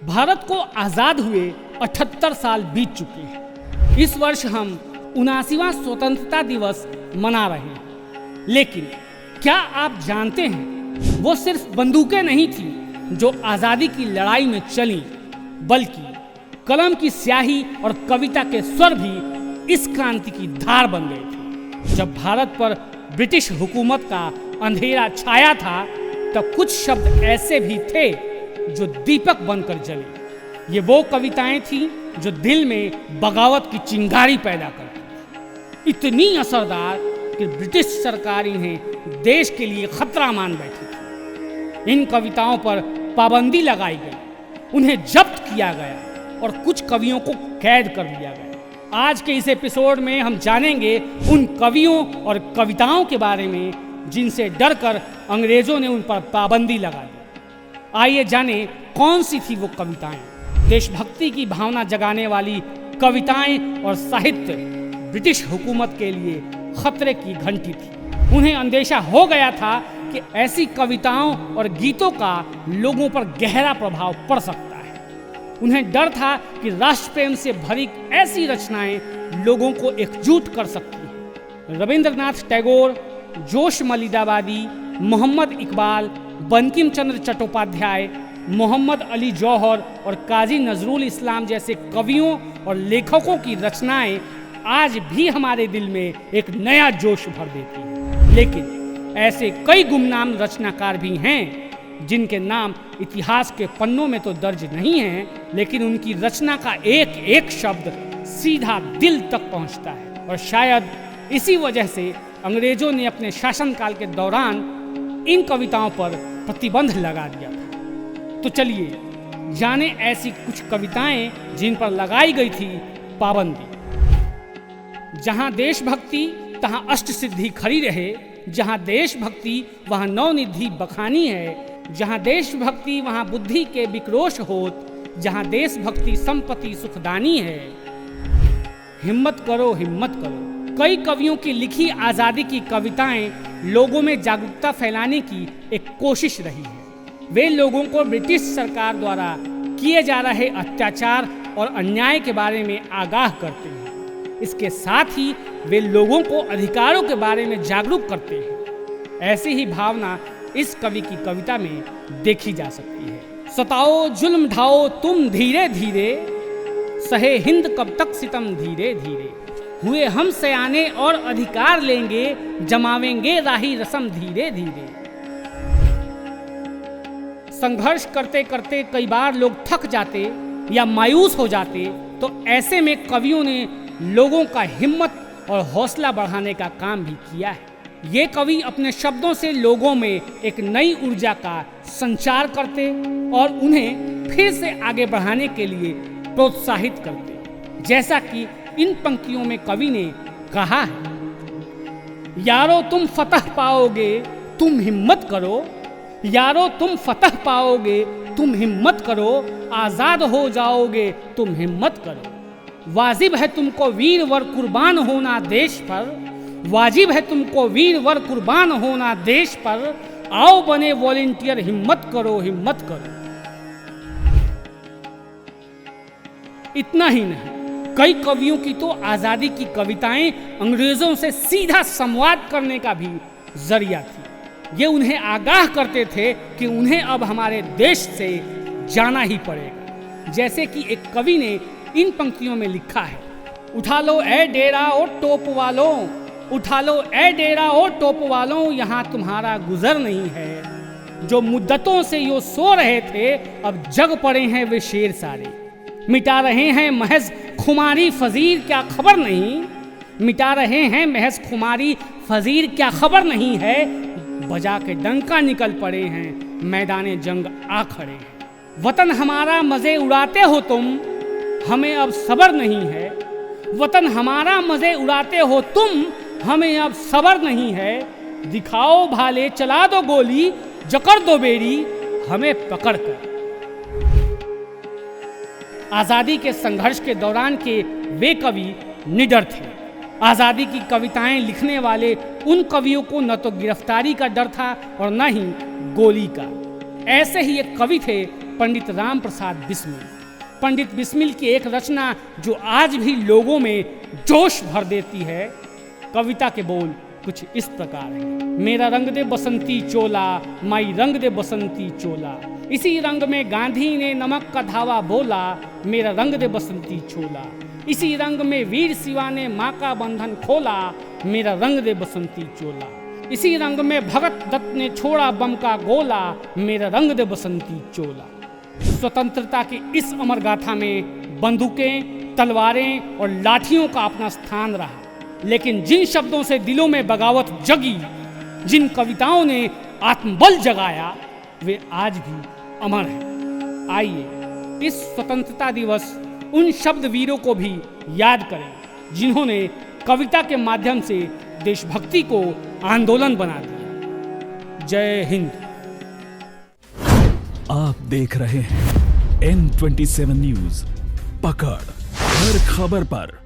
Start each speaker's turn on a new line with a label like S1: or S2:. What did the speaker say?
S1: भारत को आज़ाद हुए 78 साल बीत चुके हैं। इस वर्ष हम 79वां स्वतंत्रता दिवस मना रहे हैं। लेकिन क्या आप जानते हैं, वो सिर्फ बंदूकें नहीं थी जो आज़ादी की लड़ाई में चली, बल्कि कलम की स्याही और कविता के स्वर भी इस क्रांति की धार बन गए थे। जब भारत पर ब्रिटिश हुकूमत का अंधेरा छाया था, तब कुछ शब्द ऐसे भी थे जो दीपक बनकर जले। ये वो कविताएं थीं जो दिल में बगावत की चिंगारी पैदा करती, इतनी असरदार कि ब्रिटिश सरकार इन्हें देश के लिए खतरा मान बैठी थी। इन कविताओं पर पाबंदी लगाई गई, उन्हें जब्त किया गया और कुछ कवियों को कैद कर दिया गया। आज के इस एपिसोड में हम जानेंगे उन कवियों और कविताओं के बारे में जिनसे डरकर अंग्रेजों ने उन पर पाबंदी लगा दी। आइए जानें कौन सी थी वो कविताएं। देशभक्ति की भावना जगाने वाली कविताएं और साहित्य ब्रिटिश हुकूमत के लिए खतरे की घंटी थी। उन्हें अंदेशा हो गया था कि ऐसी कविताओं और गीतों का लोगों पर गहरा प्रभाव पड़ सकता है। उन्हें डर था कि राष्ट्र प्रेम से भरी ऐसी रचनाएं लोगों को एकजुट कर सकती हैं। रविंद्रनाथ टैगोर, जोश मलिदाबादी, मोहम्मद इकबाल, बंकिम चंद्र चट्टोपाध्याय, मोहम्मद अली जौहर और काजी नजरुल इस्लाम जैसे कवियों और लेखकों की रचनाएं आज भी हमारे दिल में एक नया जोश भर देती हैं। लेकिन ऐसे कई गुमनाम रचनाकार भी हैं जिनके नाम इतिहास के पन्नों में तो दर्ज नहीं हैं, लेकिन उनकी रचना का एक एक शब्द सीधा दिल तक पहुंचता है। और शायद इसी वजह से अंग्रेजों ने अपने शासनकाल के दौरान इन कविताओं पर प्रतिबंध लगा दिया था। तो चलिए जाने ऐसी कुछ कविताएं जिन पर लगाई गई थी पाबंदी। जहां देशभक्ति तहां अष्ट सिद्धि खड़ी रहे, जहां देशभक्ति वहां नवनिधि बखानी है, जहां देशभक्ति वहां बुद्धि के विक्रोश होत, जहां देशभक्ति संपत्ति सुखदानी है। हिम्मत करो हिम्मत करो। कई कवियों की लिखी आज़ादी की कविताएं लोगों में जागरूकता फैलाने की एक कोशिश रही है। वे लोगों को ब्रिटिश सरकार द्वारा किए जा रहे अत्याचार और अन्याय के बारे में आगाह करते हैं। इसके साथ ही वे लोगों को अधिकारों के बारे में जागरूक करते हैं। ऐसी ही भावना इस कवि की कविता में देखी जा सकती है। सताओ जुल्म ढाओ तुम धीरे धीरे, सहे हिंद कब तक सितम धीरे धीरे। हुए हम सयाने और अधिकार लेंगे, जमावेंगे राही रस्म धीरे धीरे। संघर्ष करते करते कई बार लोग थक जाते या मायूस हो जाते, तो ऐसे में कवियों ने लोगों का हिम्मत और हौसला बढ़ाने का काम भी किया है। ये कवि अपने शब्दों से लोगों में एक नई ऊर्जा का संचार करते और उन्हें फिर से आगे बढ़ाने के लिए प्रोत्साहित करते। जैसा कि इन पंक्तियों में कवि ने कहा है, यारो तुम फतह पाओगे तुम हिम्मत करो, यारो तुम फतह पाओगे तुम हिम्मत करो, आज़ाद हो जाओगे तुम हिम्मत करो। वाजिब है तुमको वीर वर कुर्बान होना देश पर, वाजिब है तुमको वीर वर कुर्बान होना देश पर, आओ बने वॉलंटियर हिम्मत करो हिम्मत करो। इतना ही नहीं, कई कवियों की तो आज़ादी की कविताएं अंग्रेजों से सीधा संवाद करने का भी जरिया थी। ये उन्हें आगाह करते थे कि उन्हें अब हमारे देश से जाना ही पड़ेगा। जैसे कि एक कवि ने इन पंक्तियों में लिखा है, उठा लो ए डेरा ओ टोप वालों, उठा लो ए डेरा ओ टोप वालों, यहाँ तुम्हारा गुजर नहीं है। जो मुद्दतों से यो सो रहे थे, अब जग पड़े हैं वे शेर सारे। मिटा रहे हैं महज खुमारी फजीर क्या खबर नहीं, मिटा रहे हैं महज खुमारी फजीर क्या खबर नहीं है। बजा के डंका निकल पड़े हैं, मैदाने जंग आ खड़े हैं। वतन हमारा मज़े उड़ाते हो तुम, हमें अब सब्र नहीं है। वतन हमारा मज़े उड़ाते हो तुम, हमें अब सब्र नहीं है। दिखाओ भाले चला दो गोली, जकड़ दो बेड़ी हमें पकड़ कर। आज़ादी के संघर्ष के दौरान के वे कवि निडर थे। आज़ादी की कविताएं लिखने वाले उन कवियों को न तो गिरफ्तारी का डर था और न ही गोली का। ऐसे ही एक कवि थे पंडित राम प्रसाद बिस्मिल। पंडित बिस्मिल की एक रचना जो आज भी लोगों में जोश भर देती है। कविता के बोल कुछ इस प्रकार है। मेरा रंग दे बसंती चोला, माई रंग दे बसंती चोला। इसी रंग में गांधी ने नमक का धावा बोला, मेरा रंग दे बसंती चोला। इसी रंग में वीर शिवा ने माँ का बंधन खोला, मेरा रंग दे बसंती चोला। इसी रंग में भगत दत्त ने छोड़ा बम का गोला, मेरा रंग दे बसंती चोला। स्वतंत्रता की इस अमर गाथा में बंदूकें, तलवारें और लाठियों का अपना स्थान रहा, लेकिन जिन शब्दों से दिलों में बगावत जगी, जिन कविताओं ने आत्मबल जगाया, वे आज भी अमर हैं। आइए इस स्वतंत्रता दिवस उन शब्द वीरों को भी याद करें जिन्होंने कविता के माध्यम से देशभक्ति को आंदोलन बना दिया। जय हिंद।
S2: आप देख रहे हैं N27 न्यूज, पकड़ हर खबर पर।